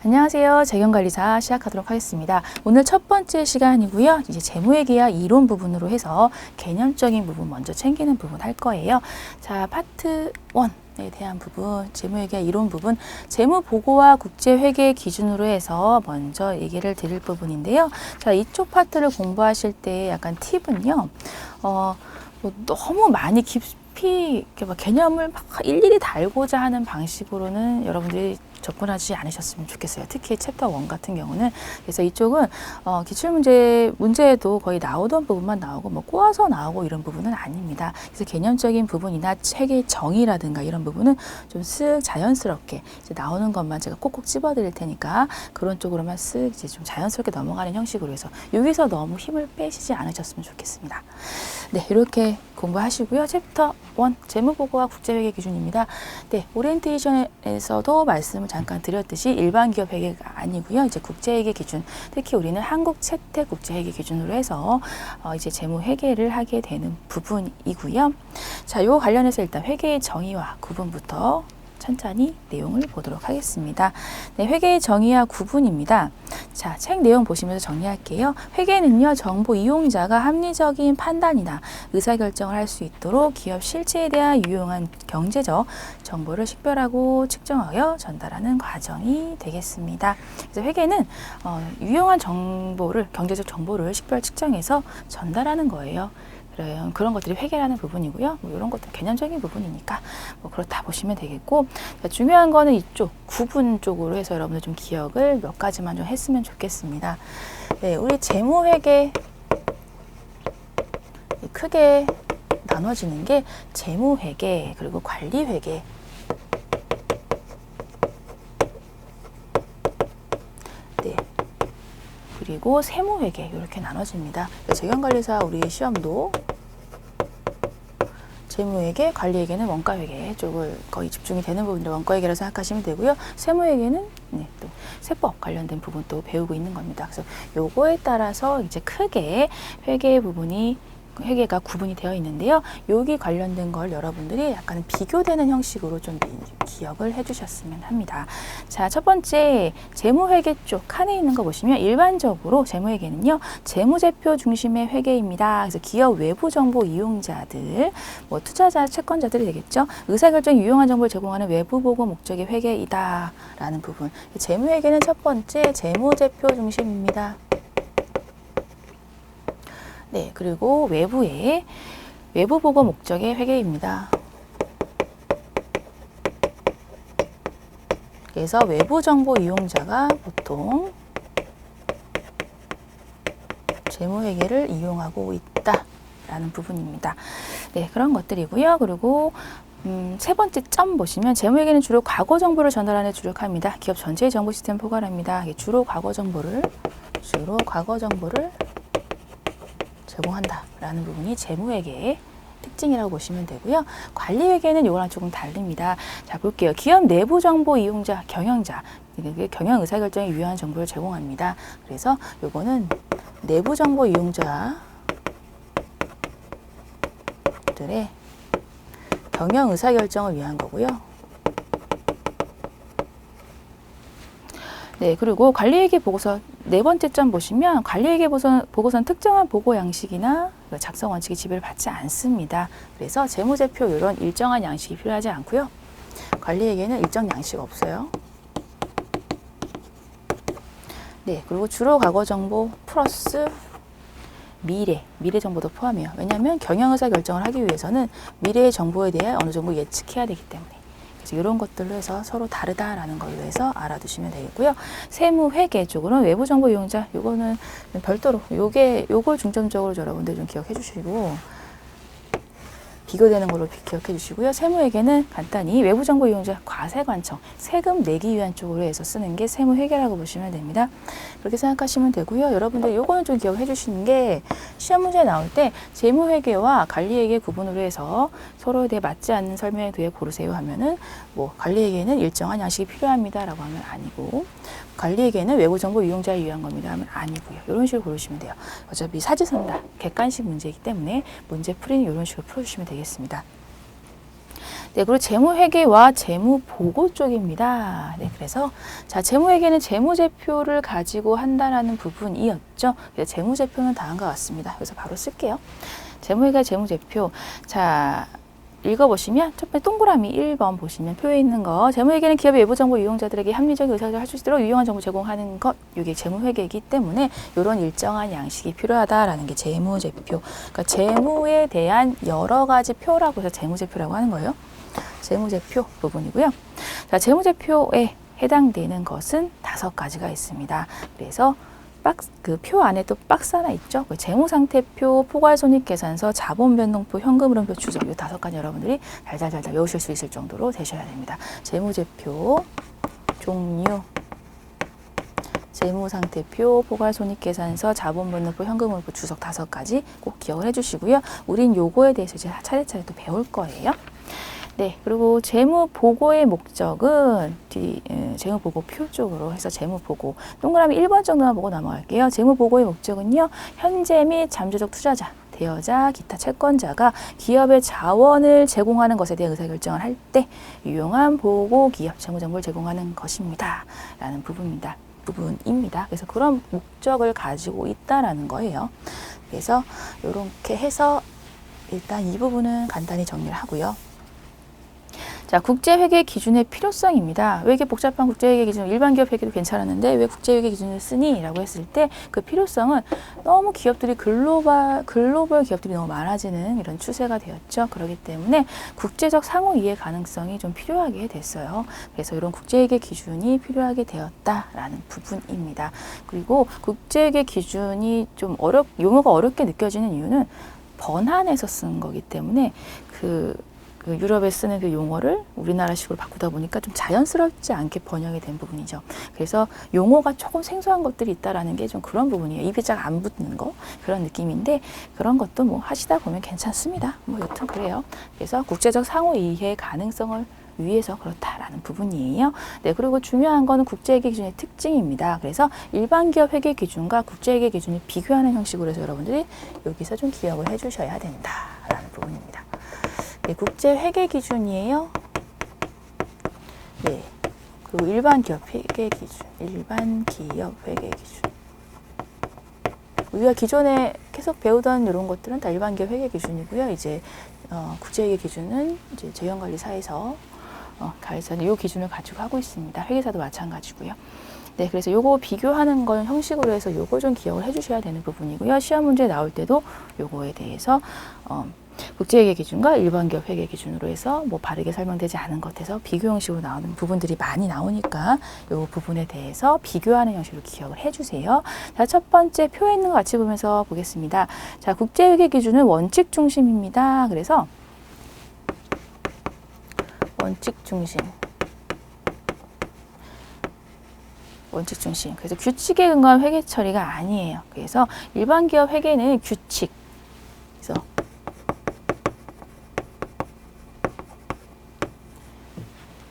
안녕하세요. 재경관리사 시작하도록 하겠습니다. 오늘 첫 번째 시간이고요. 이제 재무회계와 이론 부분으로 해서 개념적인 부분 먼저 챙기는 부분 할 거예요. 자, 파트 1에 대한 부분, 재무회계와 이론 부분, 재무보고와 국제회계 기준으로 해서 먼저 얘기를 드릴 부분인데요. 자, 이쪽 파트를 공부하실 때 약간 팁은요. 뭐 너무 많이 깊이 개념을 막 일일이 달고자 하는 방식으로는 여러분들이 접근하지 않으셨으면 좋겠어요. 특히 챕터 1 같은 경우는. 그래서 이쪽은 문제에도 거의 나오던 부분만 나오고 뭐 꼬아서 나오고 이런 부분은 아닙니다. 그래서 개념적인 부분이나 책의 정의라든가 이런 부분은 좀 쓱 자연스럽게 이제 나오는 것만 제가 꼭꼭 집어 드릴 테니까 그런 쪽으로만 쓱 이제 좀 자연스럽게 넘어가는 형식으로 해서 여기서 너무 힘을 빼시지 않으셨으면 좋겠습니다. 네, 이렇게 공부하시고요. 챕터 1 재무보고와 국제회계 기준입니다. 네, 오리엔테이션에서도 말씀을 잠깐 드렸듯이 일반 기업 회계가 아니고요. 이제 국제회계 기준, 특히 우리는 한국 채택 국제회계 기준으로 해서 이제 재무회계를 하게 되는 부분이고요. 자, 요 관련해서 일단 회계의 정의와 구분부터 천천히 내용을 보도록 하겠습니다. 네, 회계의 정의와 구분입니다. 자, 책 내용 보시면서 정리할게요. 회계는요, 정보 이용자가 합리적인 판단이나 의사결정을 할 수 있도록 기업 실체에 대한 유용한 경제적 정보를 식별하고 측정하여 전달하는 과정이 되겠습니다. 그래서 회계는 유용한 정보를, 경제적 정보를 식별 측정해서 전달하는 거예요. 그런 것들이 회계라는 부분이고요. 뭐 이런 것들 개념적인 부분이니까 뭐 그렇다 보시면 되겠고, 자, 중요한 거는 이쪽 구분 쪽으로 해서 여러분들 좀 기억을 몇 가지만 좀 했으면 좋겠습니다. 네, 우리 재무회계 크게 나눠지는 게 재무회계 그리고 관리회계. 네. 그리고 세무회계 이렇게 나눠집니다. 재경관리사 우리 시험도 재무회계, 관리회계는 원가회계 쪽을 거의 집중이 되는 부분들 원가회계라고 생각하시면 되고요. 세무회계는 또 세법 관련된 부분 또 배우고 있는 겁니다. 그래서 요거에 따라서 이제 크게 회계가 구분이 되어 있는데요. 여기 관련된 걸 여러분들이 약간 비교되는 형식으로 좀 기억을 해주셨으면 합니다. 자, 첫 번째 재무회계 쪽 칸에 있는 거 보시면 일반적으로 재무회계는요, 재무제표 중심의 회계입니다. 그래서 기업 외부 정보 이용자들, 뭐 투자자, 채권자들이 되겠죠. 의사결정 유용한 정보를 제공하는 외부 보고 목적의 회계이다라는 부분. 재무회계는 첫 번째 재무제표 중심입니다. 네, 그리고 외부 보고 목적의 회계입니다. 그래서 외부 정보 이용자가 보통 재무회계를 이용하고 있다라는 부분입니다. 네, 그런 것들이고요. 그리고 세 번째 점 보시면 재무회계는 주로 과거 정보를 전달하는 데 주력합니다. 기업 전체의 정보 시스템을 포괄합니다. 주로 과거 정보를 제공한다라는 부분이 재무회계의 특징이라고 보시면 되고요. 관리회계는 이거랑 조금 다릅니다. 자, 볼게요. 기업 내부 정보 이용자, 경영자, 경영 의사결정에 유효한 정보를 제공합니다. 그래서 요거는 내부 정보 이용자들의 경영 의사결정을 위한 거고요. 네, 그리고 관리회계 보고서 네 번째 점 보시면 관리회계 보고서는 특정한 보고 양식이나 작성 원칙이 지배를 받지 않습니다. 그래서 재무제표 이런 일정한 양식이 필요하지 않고요. 관리회계는 일정 양식 없어요. 네, 그리고 주로 과거 정보 플러스 미래 정보도 포함해요. 왜냐하면 경영의사 결정을 하기 위해서는 미래의 정보에 대해 어느 정도 예측해야 되기 때문에. 이런 것들로 해서 서로 다르다라는 걸로 해서 알아두시면 되겠고요. 세무회계 쪽으로는 외부 정보 이용자, 요거는 별도로 요걸 중점적으로 여러분들 좀 기억해 주시고 비교되는 걸로 기억해 주시고요. 세무회계는 간단히 외부 정보 이용자 과세관청, 세금 내기 위한 쪽으로 해서 쓰는 게 세무회계라고 보시면 됩니다. 그렇게 생각하시면 되고요. 여러분들 요거는 좀 기억해 주시는 게 시험 문제 나올 때 재무회계와 관리회계 구분으로 해서 서로에 대해 맞지 않는 설명에 대해 고르세요 하면은 뭐 관리회계는 일정한 양식이 필요합니다라고 하면 아니고 관리회계는 외부 정보 이용자에 유한 겁니다 하면 아니고요. 이런 식으로 고르시면 돼요. 어차피 사지선다 객관식 문제이기 때문에 문제 풀이는 이런 식으로 풀어주시면 되겠습니다. 네, 그리고 재무회계와 재무보고 쪽입니다. 네, 그래서 자, 재무회계는 재무제표를 가지고 한다라는 부분이었죠. 그래서 재무제표는 다음과 같습니다. 그래서 바로 쓸게요. 재무회계 재무제표. 자, 읽어보시면 첫 번째 동그라미 1번 보시면 표에 있는 거 재무회계는 기업의 외부 정보 이용자들에게 합리적인 의사결정을 할 수 있도록 유용한 정보 제공하는 것 이게 재무회계이기 때문에 이런 일정한 양식이 필요하다라는 게 재무제표. 그러니까 재무에 대한 여러 가지 표라고 해서 재무제표라고 하는 거예요. 재무제표 부분이고요. 자, 재무제표에 해당되는 것은 5가지가 있습니다. 그래서 그 표 안에 또 박스 하나 있죠. 그 재무상태표, 포괄손익계산서, 자본변동표, 현금흐름표 추적 이 5가지 여러분들이 달달달달 외우실 수 있을 정도로 되셔야 됩니다. 재무제표 종류, 재무상태표, 포괄손익계산서, 자본변동표, 현금흐름표 추적 5가지 꼭 기억을 해주시고요. 우린 요거에 대해서 이제 차례차례 또 배울 거예요. 네, 그리고 재무보고의 목적은 재무보고표 쪽으로 해서 재무보고 동그라미 1번 정도만 보고 넘어갈게요. 재무보고의 목적은요, 현재 및 잠재적 투자자, 대여자, 기타 채권자가 기업의 자원을 제공하는 것에 대한 의사결정을 할 때 유용한 보고 기업 재무정보를 제공하는 것입니다. 라는 부분입니다. 그래서 그런 목적을 가지고 있다라는 거예요. 그래서 이렇게 해서 일단 이 부분은 간단히 정리를 하고요. 자, 국제회계 기준의 필요성입니다. 왜 이렇게 복잡한 국제회계 기준, 일반 기업 회계도 괜찮았는데 왜 국제회계 기준을 쓰니? 라고 했을 때 그 필요성은 너무 기업들이 글로벌 기업들이 너무 많아지는 이런 추세가 되었죠. 그렇기 때문에 국제적 상호 이해 가능성이 좀 필요하게 됐어요. 그래서 이런 국제회계 기준이 필요하게 되었다라는 부분입니다. 그리고 국제회계 기준이 좀 용어가 어렵게 느껴지는 이유는 번안해서 쓴 거기 때문에 그 유럽에 쓰는 그 용어를 우리나라식으로 바꾸다 보니까 좀 자연스럽지 않게 번역이 된 부분이죠. 그래서 용어가 조금 생소한 것들이 있다라는 게 좀 그런 부분이에요. 입이 잘 안 붙는 거 그런 느낌인데 그런 것도 뭐 하시다 보면 괜찮습니다. 뭐 여튼 그래요. 그래서 국제적 상호 이해 가능성을 위해서 그렇다라는 부분이에요. 네, 그리고 중요한 거는 국제회계 기준의 특징입니다. 그래서 일반 기업 회계 기준과 국제회계 기준을 비교하는 형식으로 해서 여러분들이 여기서 좀 기억을 해주셔야 된다라는 부분입니다. 네, 국제회계 기준이에요. 네, 그리고 일반 기업 회계 기준, 우리가 기존에 계속 배우던 이런 것들은 다 일반 기업 회계 기준이고요. 이제 국제회계 기준은 이제 재형관리사에서 이 기준을 가지고 하고 있습니다. 회계사도 마찬가지고요. 네, 그래서 요거 비교하는 건 형식으로 해서 요거 좀 기억을 해주셔야 되는 부분이고요. 시험 문제 나올 때도 요거에 대해서 국제회계 기준과 일반 기업 회계 기준으로 해서 뭐 바르게 설명되지 않은 것에서 비교 형식으로 나오는 부분들이 많이 나오니까 이 부분에 대해서 비교하는 형식으로 기억을 해주세요. 자, 첫 번째 표에 있는 거 같이 보면서 보겠습니다. 자, 국제회계 기준은 원칙 중심입니다. 그래서 원칙 중심. 그래서 규칙에 근거한 회계 처리가 아니에요. 그래서 일반 기업 회계는 규칙. 그래서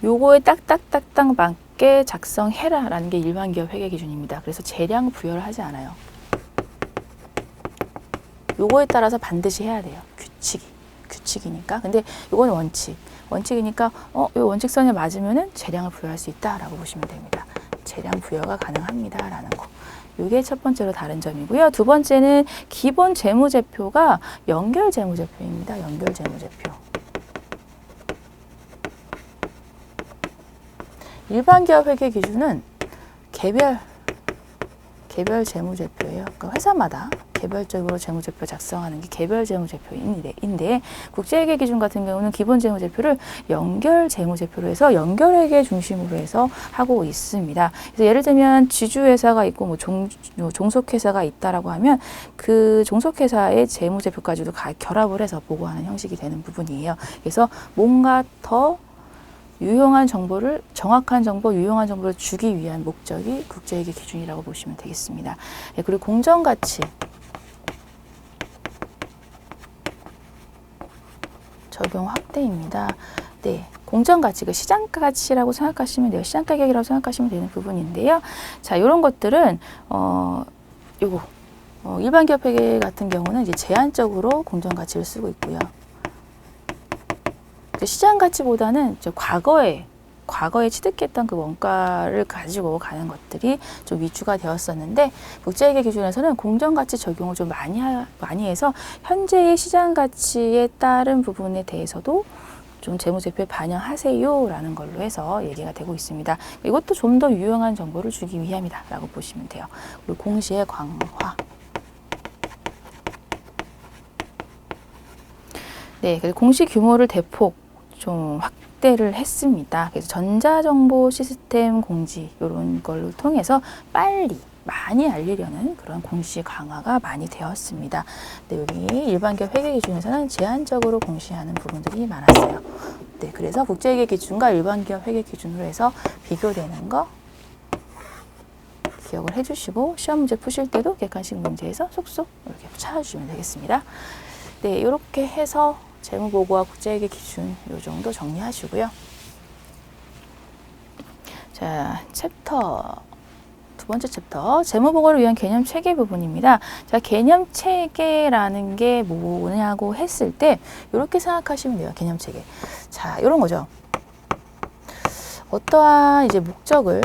요거에 딱딱딱딱 맞게 작성해라라는 게 일반 기업 회계 기준입니다. 그래서 재량 부여를 하지 않아요. 요거에 따라서 반드시 해야 돼요. 규칙이니까. 근데 요거는 원칙이니까 요 원칙선에 맞으면은 재량을 부여할 수 있다라고 보시면 됩니다. 재량 부여가 가능합니다라는 거. 이게 첫 번째로 다른 점이고요. 두 번째는 기본 재무제표가 연결 재무제표입니다. 연결 재무제표. 일반 기업 회계 기준은 개별 재무제표예요. 그러니까 회사마다 개별적으로 재무제표 작성하는 게 개별 재무제표인데 국제회계 기준 같은 경우는 기본 재무제표를 연결 재무제표로 해서 연결회계 중심으로 해서 하고 있습니다. 그래서 예를 들면 지주회사가 있고 뭐 종속회사가 있다라고 하면 그 종속회사의 재무제표까지도 결합을 해서 보고하는 형식이 되는 부분이에요. 그래서 뭔가 더 유용한 정보를, 정확한 정보, 유용한 정보를 주기 위한 목적이 국제회계 기준이라고 보시면 되겠습니다. 네, 그리고 공정가치. 적용 확대입니다. 네, 공정가치, 그 시장가치라고 생각하시면 돼요. 시장가격이라고 생각하시면 되는 부분인데요. 자, 이런 것들은 일반 기업 회계 같은 경우는 이제 제한적으로 공정가치를 쓰고 있고요. 시장 가치보다는 이제 과거에 취득했던 그 원가를 가지고 가는 것들이 좀 위주가 되었었는데 국제회계 기준에서는 공정가치 적용을 좀 많이 해서 현재의 시장 가치에 따른 부분에 대해서도 좀 재무제표에 반영하세요라는 걸로 해서 얘기가 되고 있습니다. 이것도 좀 더 유용한 정보를 주기 위함이다라고 보시면 돼요. 그리고 공시의 강화. 네, 그래서 공시 규모를 대폭 좀 확대를 했습니다. 그래서 전자정보 시스템 공지 이런 걸로 통해서 빨리 많이 알리려는 그런 공시 강화가 많이 되었습니다. 네, 여기 일반기업 회계 기준에서는 제한적으로 공시하는 부분들이 많았어요. 네, 그래서 국제회계 기준과 일반기업 회계 기준으로 해서 비교되는 거 기억을 해주시고 시험 문제 푸실 때도 객관식 문제에서 쏙쏙 이렇게 찾아주시면 되겠습니다. 네, 이렇게 해서 재무보고와 국제회계 기준 이 정도 정리하시고요. 자, 두 번째 챕터 재무보고를 위한 개념 체계 부분입니다. 자, 개념 체계라는 게 뭐냐고 했을 때 이렇게 생각하시면 돼요. 개념 체계. 자, 이런 거죠. 어떠한 목적을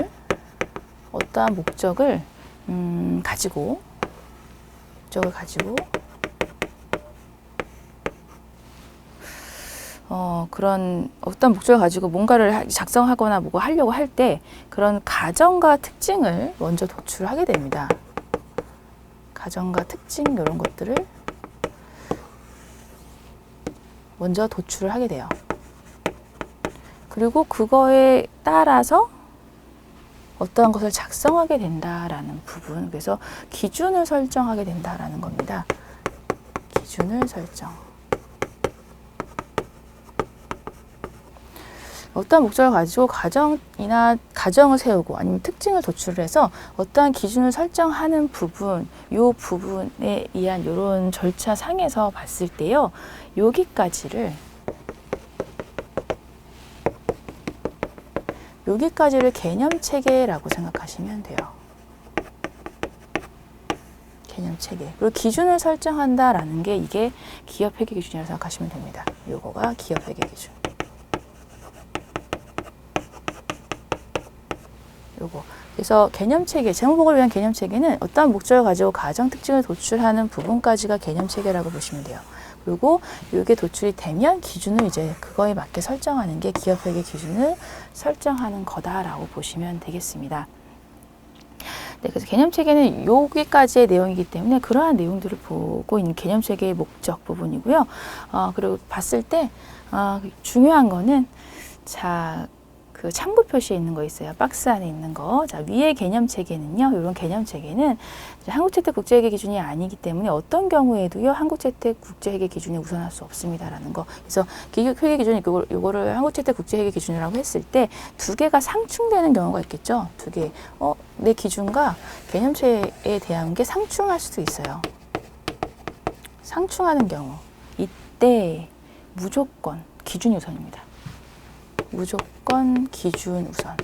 가지고 그런 어떤 목적을 가지고 뭔가를 작성하거나 뭐고 하려고 할 때 그런 가정과 특징을 먼저 도출하게 됩니다. 가정과 특징 이런 것들을 먼저 도출을 하게 돼요. 그리고 그거에 따라서 어떠한 것을 작성하게 된다라는 부분, 그래서 기준을 설정하게 된다라는 겁니다. 기준을 설정. 어떠한 목적을 가지고 가정을 세우고 아니면 특징을 도출해서 어떠한 기준을 설정하는 부분, 요 부분에 의한 이런 절차상에서 봤을 때요, 여기까지를 개념 체계라고 생각하시면 돼요. 개념 체계. 그리고 기준을 설정한다라는 게 이게 기업 회계 기준이라고 생각하시면 됩니다. 요거가 기업 회계 기준. 요거. 그래서 개념 체계, 재무보고를 위한 개념 체계는 어떠한 목적을 가지고 가정 특징을 도출하는 부분까지가 개념 체계라고 보시면 돼요. 그리고 이게 도출이 되면 기준을 이제 그거에 맞게 설정하는 게 기업 회계 기준을 설정하는 거다라고 보시면 되겠습니다. 네, 그래서 개념 체계는 여기까지의 내용이기 때문에 그러한 내용들을 보고 있는 개념 체계의 목적 부분이고요. 그리고 봤을 때 중요한 거는 그 참고 표시에 있는 거 있어요. 박스 안에 있는 거. 자, 위의 개념 체계는요. 이런 개념 체계는 한국채택 국제회계 기준이 아니기 때문에 어떤 경우에도요. 한국채택 국제회계 기준이 우선할 수 없습니다라는 거. 그래서 회계 기준이 요거를 한국채택 국제회계 기준이라고 했을 때 두 개가 상충되는 경우가 있겠죠. 두 개. 내 기준과 개념 체계에 대한 게 상충할 수도 있어요. 상충하는 경우. 이때 무조건 기준이 우선입니다. 무조건 기준 우선.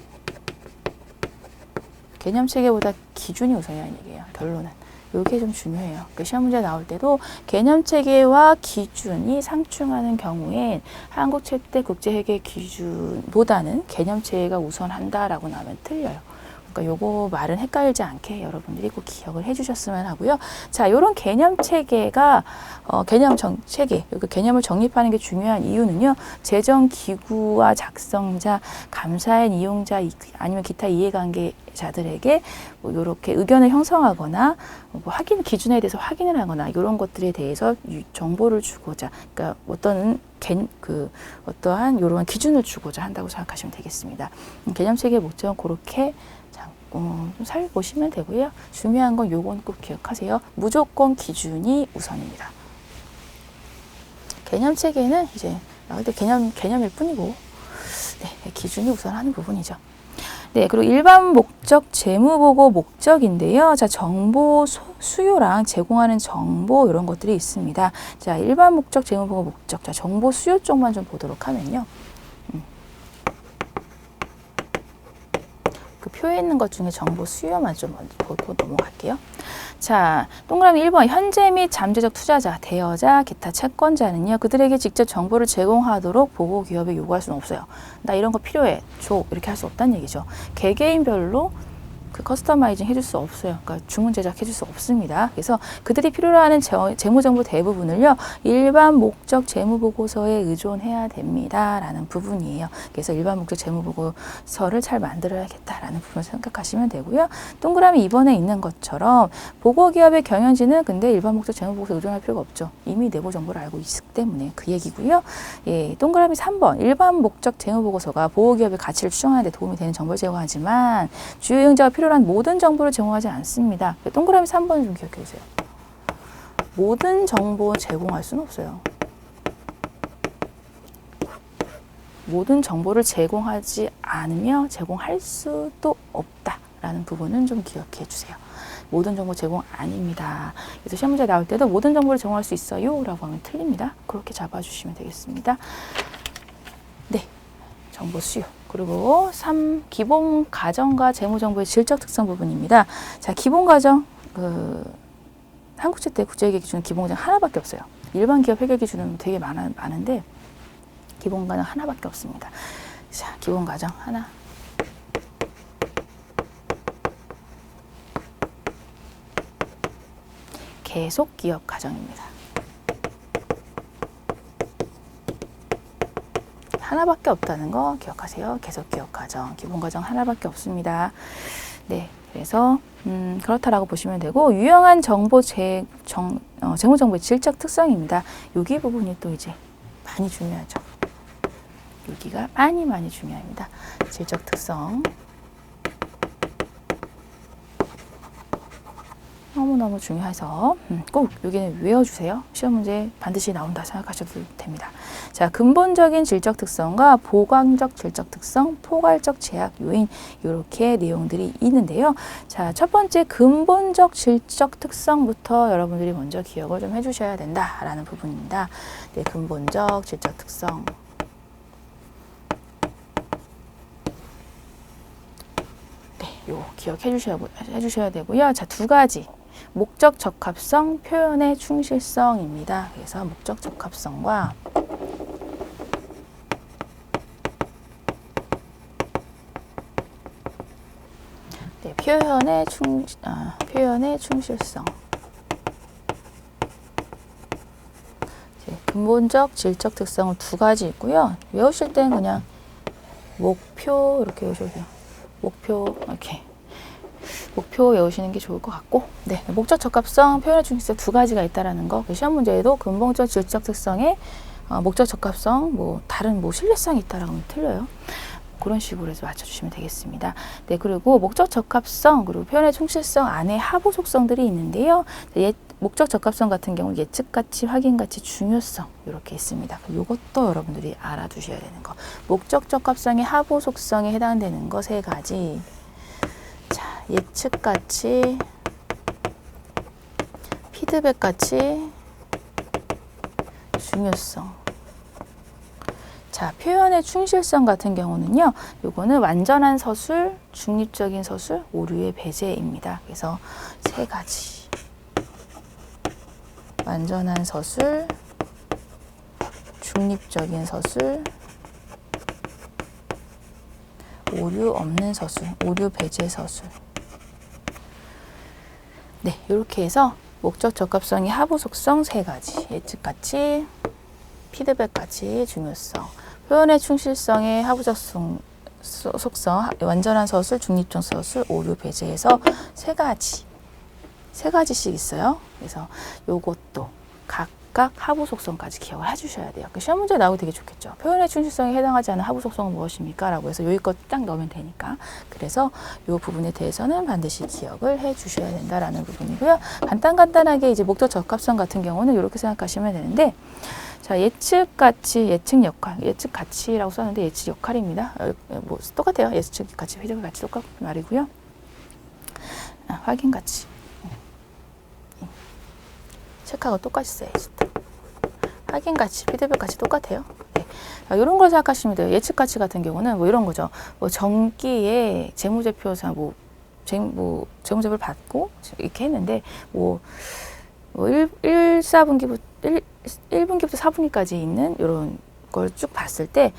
개념 체계보다 기준이 우선이라는 얘기예요. 결론은. 이게 좀 중요해요. 시험 문제 나올 때도 개념 체계와 기준이 상충하는 경우엔 한국채택 국제회계 기준보다는 개념 체계가 우선한다라고 나오면 틀려요. 그러니까 요거 말은 헷갈리지 않게 여러분들이 꼭 기억을 해주셨으면 하고요. 자, 요런 개념 체계가 체계, 개념을 정립하는 게 중요한 이유는요. 재정 기구와 작성자, 감사인 이용자 아니면 기타 이해관계자들에게 이렇게 의견을 형성하거나 확인 기준에 대해서 확인을 하거나 이런 것들에 대해서 정보를 주고자, 그러니까 어떠한 이런 기준을 주고자 한다고 생각하시면 되겠습니다. 개념 체계의 목적은 그렇게 좀 살펴보시면 되고요. 중요한 건 요건 꼭 기억하세요. 무조건 기준이 우선입니다. 개념 체계는 이제 나올 때 개념일 뿐이고, 네, 기준이 우선하는 부분이죠. 네, 그리고 일반 목적 재무보고 목적인데요. 자, 정보 수요랑 제공하는 정보 이런 것들이 있습니다. 자, 일반 목적 재무보고 목적. 자, 정보 수요 쪽만 좀 보도록 하면요. 표에 있는 것 중에 정보 수요만 좀 먼저 보고 넘어갈게요. 자, 동그라미 1번 현재 및 잠재적 투자자, 대여자, 기타 채권자는요. 그들에게 직접 정보를 제공하도록 보고 기업에 요구할 수는 없어요. 나 이런 거 필요해, 줘 이렇게 할 수 없다는 얘기죠. 개개인별로 그 커스터마이징 해줄 수 없어요. 그러니까 주문 제작해줄 수 없습니다. 그래서 그들이 필요로 하는 재무정보 대부분을요. 일반 목적 재무보고서에 의존해야 됩니다. 라는 부분이에요. 그래서 일반 목적 재무보고서를 잘 만들어야겠다라는 부분을 생각하시면 되고요. 동그라미 2번에 있는 것처럼 보고기업의 경영진은 근데 일반 목적 재무보고서에 의존할 필요가 없죠. 이미 내부 정보를 알고 있기 때문에 그 얘기고요. 예, 동그라미 3번 일반 목적 재무보고서가 보고기업의 가치를 추정하는 데 도움이 되는 정보를 제공하지만 주요 이용자가 필요한 모든 정보를 제공하지 않습니다. 동그라미 3번 좀 기억해 주세요. 모든 정보 제공할 수는 없어요. 모든 정보를 제공하지 않으며 제공할 수도 없다라는 부분은 좀 기억해 주세요. 모든 정보 제공 아닙니다. 그래서 시험 문제 나올 때도 모든 정보를 제공할 수 있어요 라고 하면 틀립니다. 그렇게 잡아주시면 되겠습니다. 네, 정보 수요. 그리고 3. 기본 가정과 재무정보의 질적 특성 부분입니다. 자, 기본 가정, 한국채 때 국제회계 기준은 기본 가정 하나밖에 없어요. 일반 기업 회계 기준은 되게 많은데 기본 가정 하나밖에 없습니다. 자, 기본 가정 하나. 계속 기업 가정입니다. 하나밖에 없다는 거 기억하세요. 계속 기업 가정, 기본 가정 하나밖에 없습니다. 네, 그래서 그렇다라고 보시면 되고 유용한 정보 재무정보의 질적 특성입니다. 여기 부분이 또 이제 많이 중요하죠. 여기가 많이 중요합니다. 질적 특성. 너무너무 중요해서 꼭 여기는 외워주세요. 시험 문제 반드시 나온다 생각하셔도 됩니다. 자, 근본적인 질적 특성과 보강적 질적 특성, 포괄적 제약 요인 이렇게 내용들이 있는데요. 자, 첫 번째 근본적 질적 특성부터 여러분들이 먼저 기억을 좀 해주셔야 된다라는 부분입니다. 네, 근본적 질적 특성. 네, 요 기억해 주셔야 되고요. 자, 두 가지. 목적 적합성, 표현의 충실성입니다. 그래서 목적 적합성과 네, 표현의 충실성. 근본적 질적 특성은 두 가지 있고요. 외우실 땐 그냥 목표 이렇게 외우셔도 돼요. 목표 이렇게. 목표 외우시는 게 좋을 것 같고, 네, 목적 적합성, 표현의 충실성 두 가지가 있다라는 거. 시험 문제에도 근본적 질적 특성에 목적 적합성, 다른 신뢰성이 있다라고 하면 틀려요. 그런 식으로 해서 맞춰주시면 되겠습니다. 네, 그리고 목적 적합성 그리고 표현의 충실성 안에 하부 속성들이 있는데요. 목적 적합성 같은 경우 예측 가치, 확인 가치, 중요성 이렇게 있습니다. 이것도 여러분들이 알아두셔야 되는 거. 목적 적합성의 하부 속성에 해당되는 거 세 가지. 자, 예측 가치, 피드백 가치, 중요성. 자, 표현의 충실성 같은 경우는요, 요거는 완전한 서술, 중립적인 서술, 오류의 배제입니다. 그래서 세 가지. 완전한 서술, 중립적인 서술, 오류 없는 서술, 오류 배제 서술. 네, 이렇게 해서 목적 적합성의 하부 속성 세 가지. 예측 가치, 피드백 가치, 중요성. 표현의 충실성의 하부적 속성, 완전한 서술, 중립적 서술, 오류 배제해서 세 가지씩 있어요. 그래서 요것도 각각 하부 속성까지 기억을 해주셔야 돼요. 시험 문제 나오기 되게 좋겠죠. 표현의 충실성에 해당하지 않은 하부 속성은 무엇입니까? 라고 해서 여기 것 딱 넣으면 되니까. 그래서 이 부분에 대해서는 반드시 기억을 해주셔야 된다라는 부분이고요. 간단하게 이제 목적 적합성 같은 경우는 이렇게 생각하시면 되는데, 자, 예측 가치, 예측 역할, 예측 가치라고 썼는데 예측 역할입니다. 똑같아요. 예측 가치, 피드백 가치 똑같은 말이고요. 확인 가치. 체크하고 똑같이 써야지. 확인 가치, 피드백 가치 똑같아요. 네. 이런 걸 생각하시면 돼요. 예측 가치 같은 경우는 뭐 이런 거죠. 뭐 정기에 재무제표상 재무제표를 받고 이렇게 했는데 뭐 1분기부터 4분기까지 있는 이런 걸 쭉 봤을 때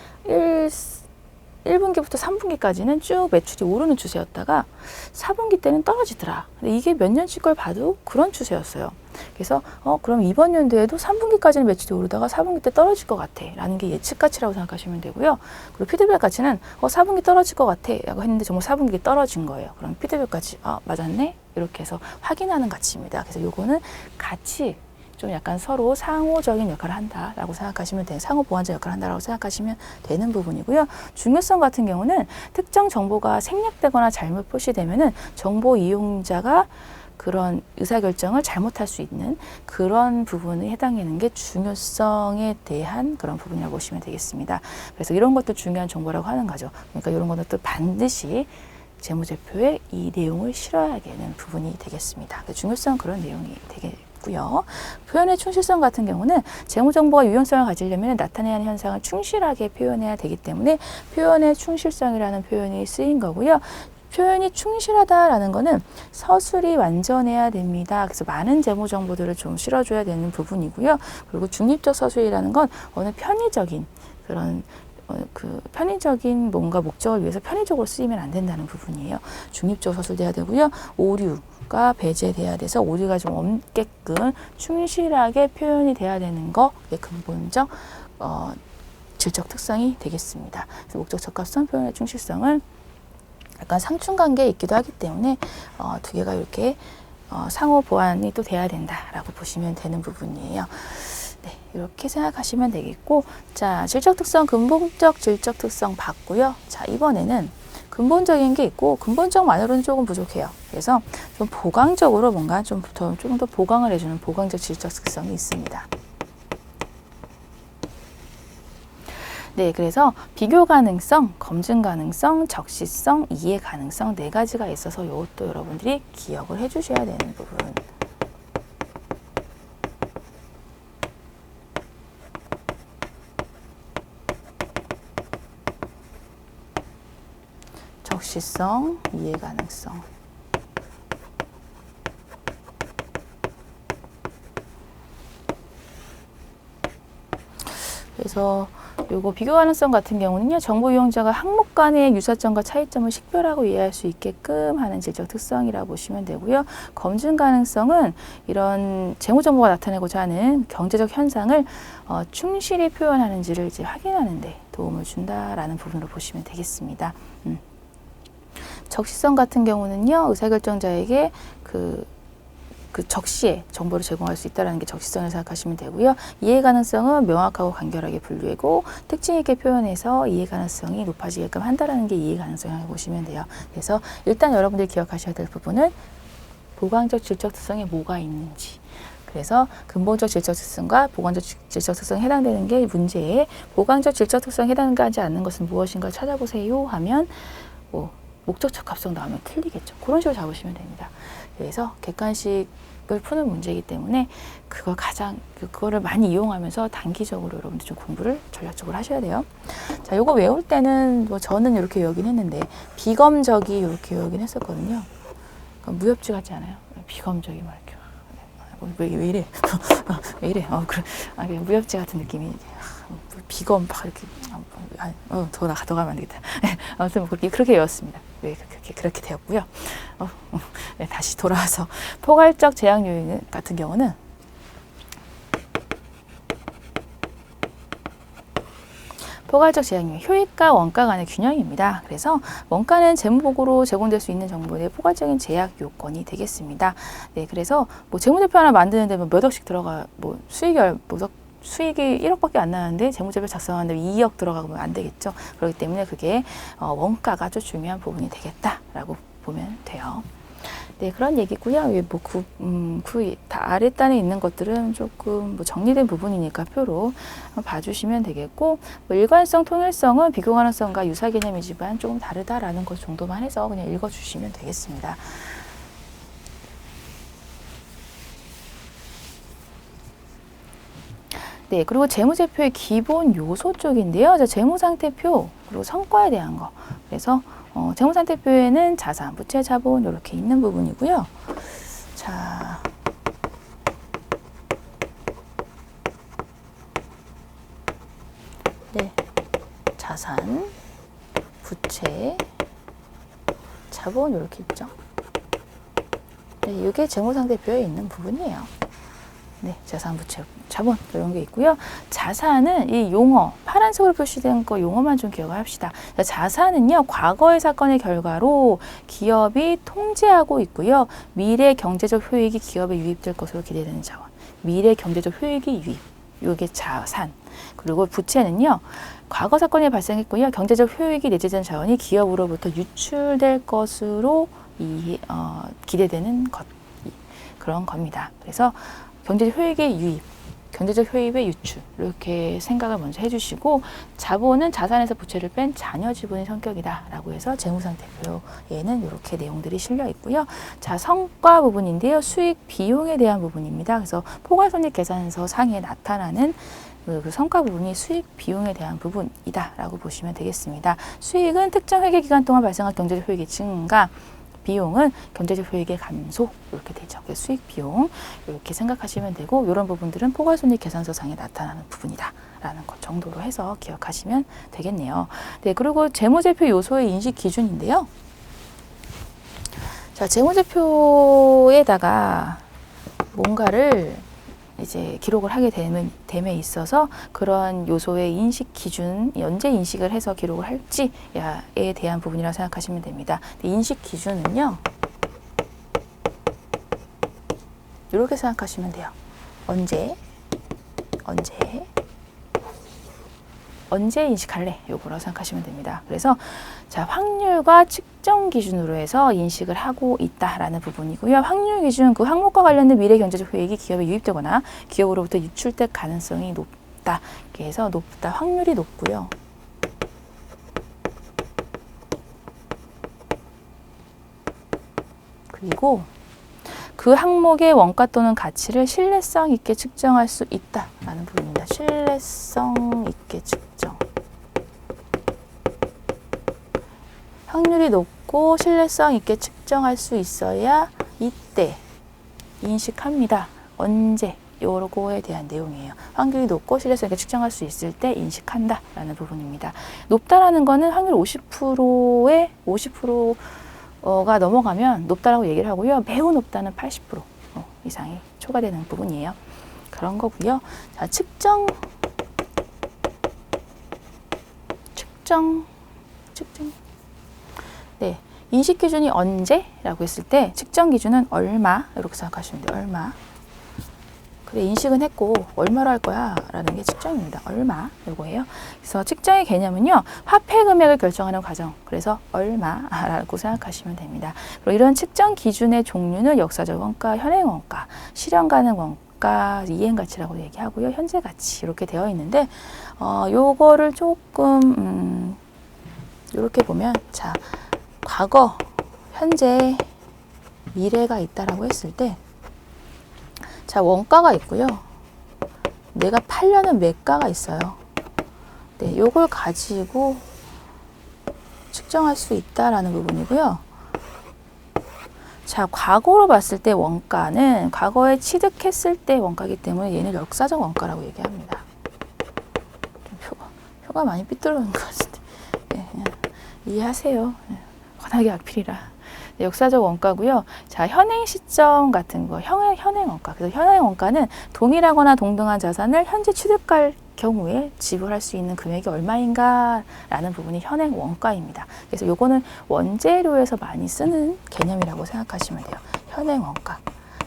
1분기부터 3분기까지는 쭉 매출이 오르는 추세였다가 4분기 때는 떨어지더라. 근데 이게 몇 년치 걸 봐도 그런 추세였어요. 그래서 그럼 이번 연도에도 3분기까지는 매출이 오르다가 4분기 때 떨어질 것 같아 라는 게 예측 가치라고 생각하시면 되고요. 그리고 피드백 가치는 4분기 떨어질 것 같아 라고 했는데 정말 4분기 떨어진 거예요. 그럼 피드백 가치 맞았네? 이렇게 해서 확인하는 가치입니다. 그래서 요거는 같이 좀 약간 서로 상호적인 역할을 한다라고 생각하시면 돼요. 상호 보완적 역할을 한다라고 생각하시면 되는 부분이고요. 중요성 같은 경우는 특정 정보가 생략되거나 잘못 표시되면은 정보 이용자가 그런 의사결정을 잘못할 수 있는 그런 부분에 해당하는 게 중요성에 대한 그런 부분이라고 보시면 되겠습니다. 그래서 이런 것도 중요한 정보라고 하는 거죠. 그러니까 이런 것도 반드시 재무제표에 이 내용을 실어야 되는 부분이 되겠습니다. 중요성은 그런 내용이 되겠고요. 표현의 충실성 같은 경우는 재무정보가 유용성을 가지려면 나타내야 하는 현상을 충실하게 표현해야 되기 때문에 표현의 충실성이라는 표현이 쓰인 거고요. 표현이 충실하다라는 거는 서술이 완전해야 됩니다. 그래서 많은 재무 정보들을 좀 실어줘야 되는 부분이고요. 그리고 중립적 서술이라는 건 어느 편의적인 그런 편의적인 뭔가 목적을 위해서 편의적으로 쓰이면 안 된다는 부분이에요. 중립적 서술돼야 되고요. 오류가 배제돼야 돼서 오류가 좀 없게끔 충실하게 표현이 돼야 되는 게 근본적 질적 특성이 되겠습니다. 그래서 목적 적합성, 표현의 충실성을 약간 상충관계에 있기도 하기 때문에 두 개가 이렇게 상호 보완이 또 돼야 된다라고 보시면 되는 부분이에요. 네, 이렇게 생각하시면 되겠고, 자, 질적 특성, 근본적 질적 특성 봤고요. 자, 이번에는 근본적인 게 있고 근본적만으로는 조금 부족해요. 그래서 좀 보강적으로 뭔가 좀 더 보강을 해주는 보강적 질적 특성이 있습니다. 네, 그래서 비교 가능성, 검증 가능성, 적시성, 이해 가능성 네 가지가 있어서 이것도 여러분들이 기억을 해주셔야 되는 부분. 적시성, 이해 가능성. 그래서 요거 비교 가능성 같은 경우는요, 정보 이용자가 항목 간의 유사점과 차이점을 식별하고 이해할 수 있게끔 하는 질적 특성이라고 보시면 되고요. 검증 가능성은 이런 재무 정보가 나타내고자 하는 경제적 현상을 충실히 표현하는지를 이제 확인하는 데 도움을 준다라는 부분으로 보시면 되겠습니다. 적시성 같은 경우는요, 의사결정자에게 그 적시에 정보를 제공할 수 있다는 게 적시성을 생각하시면 되고요. 이해 가능성은 명확하고 간결하게 분류하고 특징 있게 표현해서 이해 가능성이 높아지게끔 한다는 게 이해 가능성이라고 보시면 돼요. 그래서 일단 여러분들이 기억하셔야 될 부분은 보강적 질적 특성에 뭐가 있는지, 그래서 근본적 질적 특성과 보강적 질적 특성에 해당되는 게 문제에 보강적 질적 특성에 해당하지 않는 것은 무엇인가 찾아보세요 하면 목적 적합성 나오면 틀리겠죠. 그런 식으로 잡으시면 됩니다. 그래서 객관식을 푸는 문제이기 때문에 그거를 많이 이용하면서 단기적으로 여러분들 좀 공부를 전략적으로 하셔야 돼요. 자, 요거 외울 때는 저는 이렇게 외우긴 했는데 비검적이 이렇게 외우긴 했었거든요. 무협지 같지 않아요? 비검적이 막 이렇게 왜 이래? 왜 이래? 그냥 무협지 같은 느낌이 비검 막 이렇게 더 가면 안 되겠다. 아무튼 그렇게 외웠습니다. 네, 그렇게 되었고요. 네, 다시 돌아와서 포괄적 제약 요인 같은 경우는 포괄적 제약 요인, 효익과 원가 간의 균형입니다. 그래서 원가는 재무보고로 제공될 수 있는 정보의 포괄적인 제약 요건이 되겠습니다. 네, 그래서 재무제표 하나 만드는데 몇 억씩 들어가, 수익이 1억밖에 안 나는데 재무제표 작성하는데 2억 들어가면 안 되겠죠. 그렇기 때문에 그게 원가가 아주 중요한 부분이 되겠다라고 보면 돼요. 네, 그런 얘기고요. 아랫단에 있는 것들은 조금 정리된 부분이니까 표로 봐주시면 되겠고, 일관성, 통일성은 비교 가능성과 유사 개념이지만 조금 다르다라는 것 정도만 해서 그냥 읽어주시면 되겠습니다. 네, 그리고 재무제표의 기본 요소 쪽인데요. 자, 재무상태표 그리고 성과에 대한 거. 그래서 재무상태표에는 자산, 부채, 자본 이렇게 있는 부분이고요. 자, 네, 자산, 부채, 자본 이렇게 있죠. 네, 이게 재무상태표에 있는 부분이에요. 네, 자산, 부채, 자본 이런 게 있고요. 자산은 이 용어, 파란색으로 표시된 거 용어만 좀 기억을 합시다. 자산은요, 과거의 사건의 결과로 기업이 통제하고 있고요. 미래 경제적 효익이 기업에 유입될 것으로 기대되는 자원. 미래 경제적 효익이 유입. 이게 자산. 그리고 부채는요, 과거 사건이 발생했고요. 경제적 효익이 내재된 자원이 기업으로부터 유출될 것으로 기대되는 것. 그런 겁니다. 그래서 경제적 효익의 유입, 경제적 효익의 유출 이렇게 생각을 먼저 해주시고 자본은 자산에서 부채를 뺀 잔여 지분의 성격이다 라고 해서 재무상태표에는 이렇게 내용들이 실려 있고요. 자, 성과 부분인데요. 수익 비용에 대한 부분입니다. 그래서 포괄손익계산서 상에 나타나는 그 성과 부분이 수익 비용에 대한 부분이다 라고 보시면 되겠습니다. 수익은 특정 회계 기간 동안 발생한 경제적 효익의 증가, 비용은 경제적 효익의 감소 이렇게 되죠. 수익 비용 이렇게 생각하시면 되고 이런 부분들은 포괄손익계산서상에 나타나는 부분이다 라는 것 정도로 해서 기억하시면 되겠네요. 네, 그리고 재무제표 요소의 인식 기준인데요. 자, 재무제표에다가 뭔가를 이제 기록을 하게 됨에 있어서 그런 요소의 인식 기준, 언제 인식을 해서 기록을 할지에 대한 부분이라고 생각하시면 됩니다. 인식 기준은요, 이렇게 생각하시면 돼요. 언제 인식할래? 요거라고 생각하시면 됩니다. 그래서 자, 확률과 측정 기준으로 해서 인식을 하고 있다라는 부분이고요. 확률 기준, 그 항목과 관련된 미래 경제적 효익이 기업에 유입되거나 기업으로부터 유출될 가능성이 높다. 그래서 높다, 확률이 높고요. 그리고 그 항목의 원가 또는 가치를 신뢰성 있게 측정할 수 있다라는 부분입니다. 신뢰성 있게 측정. 확률이 높고 신뢰성 있게 측정할 수 있어야 이때 인식합니다. 언제? 요거에 대한 내용이에요. 확률이 높고 신뢰성 있게 측정할 수 있을 때 인식한다 라는 부분입니다. 높다라는 거는 확률 50%에 50%가 넘어가면 높다라고 얘기를 하고요. 매우 높다는 80% 이상이 초과되는 부분이에요. 그런 거고요. 자, 측정. 네, 인식 기준이 언제라고 했을 때 측정 기준은 얼마 이렇게 생각하시면 돼요. 얼마. 그래, 인식은 했고 얼마로 할 거야 라는 게 측정입니다. 얼마 요거예요. 그래서 측정의 개념은요, 화폐 금액을 결정하는 과정, 그래서 얼마라고 생각하시면 됩니다. 그리고 이런 측정 기준의 종류는 역사적 원가, 현행 원가, 실현 가능 원가, 이행 가치라고 얘기하고요. 현재 가치 이렇게 되어 있는데 요거를 조금 이렇게 보면, 자, 과거, 현재, 미래가 있다라고 했을 때, 자, 원가가 있고요. 내가 팔려는 매가가 있어요. 네, 요걸 가지고 측정할 수 있다라는 부분이고요. 자, 과거로 봤을 때 원가는 과거에 취득했을 때 원가이기 때문에 얘는 역사적 원가라고 얘기합니다. 좀 표가 많이 삐뚤어진 것 같은데. 네, 이해하세요. 네, 워낙에 악필이라. 네, 역사적 원가고요. 자, 현행 시점 같은 거, 현행 원가. 그래서 현행 원가는 동일하거나 동등한 자산을 현재 취득할 경우에 지불할 수 있는 금액이 얼마인가라는 부분이 현행 원가입니다. 그래서 요거는 원재료에서 많이 쓰는 개념이라고 생각하시면 돼요. 현행 원가.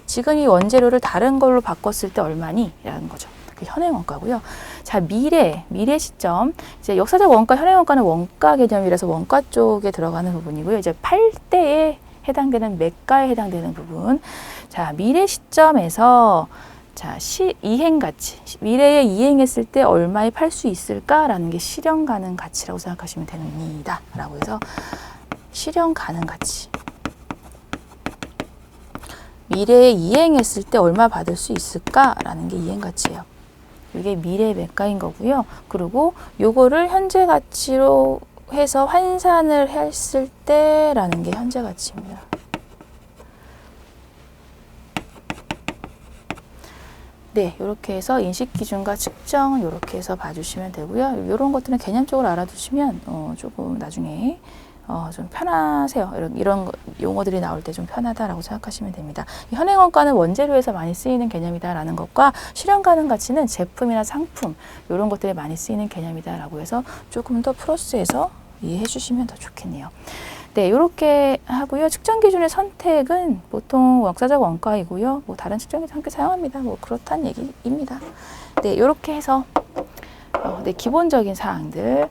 지금 이 원재료를 다른 걸로 바꿨을 때 얼마니? 라는 거죠. 현행 원가고요. 자, 미래 시점. 이제 역사적 원가, 현행 원가는 원가 개념이라서 원가 쪽에 들어가는 부분이고요. 이제 팔 때에 해당되는 매가에 해당되는 부분. 자, 미래 시점에서 자, 이행 가치. 미래에 이행했을 때 얼마에 팔 수 있을까라는 게 실현 가능 가치라고 생각하시면 됩니다. 라고 해서 실현 가능 가치. 미래에 이행했을 때 얼마 받을 수 있을까라는 게 이행 가치예요. 이게 미래 매가인 거고요. 그리고 요거를 현재 가치로 해서 환산을 했을 때라는 게 현재 가치입니다. 네, 이렇게 해서 인식 기준과 측정 이렇게 해서 봐주시면 되고요. 이런 것들은 개념적으로 알아두시면 조금 나중에 좀 편하세요. 이런 용어들이 나올 때 좀 편하다라고 생각하시면 됩니다. 현행원가는 원재료에서 많이 쓰이는 개념이다라는 것과 실현 가능 가치는 제품이나 상품 이런 것들에 많이 쓰이는 개념이다라고 해서 조금 더 플러스해서 이해해 주시면 더 좋겠네요. 네, 이렇게 하고요. 측정 기준의 선택은 보통 역사적 원가이고요. 뭐 다른 측정 기준 함께 사용합니다. 뭐 그렇다는 얘기입니다. 네, 이렇게 해서 네, 기본적인 사항들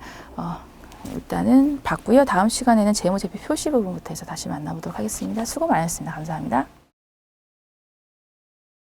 일단은 봤고요. 다음 시간에는 재무제표 표시 부분부터 해서 다시 만나보도록 하겠습니다. 수고 많으셨습니다. 감사합니다.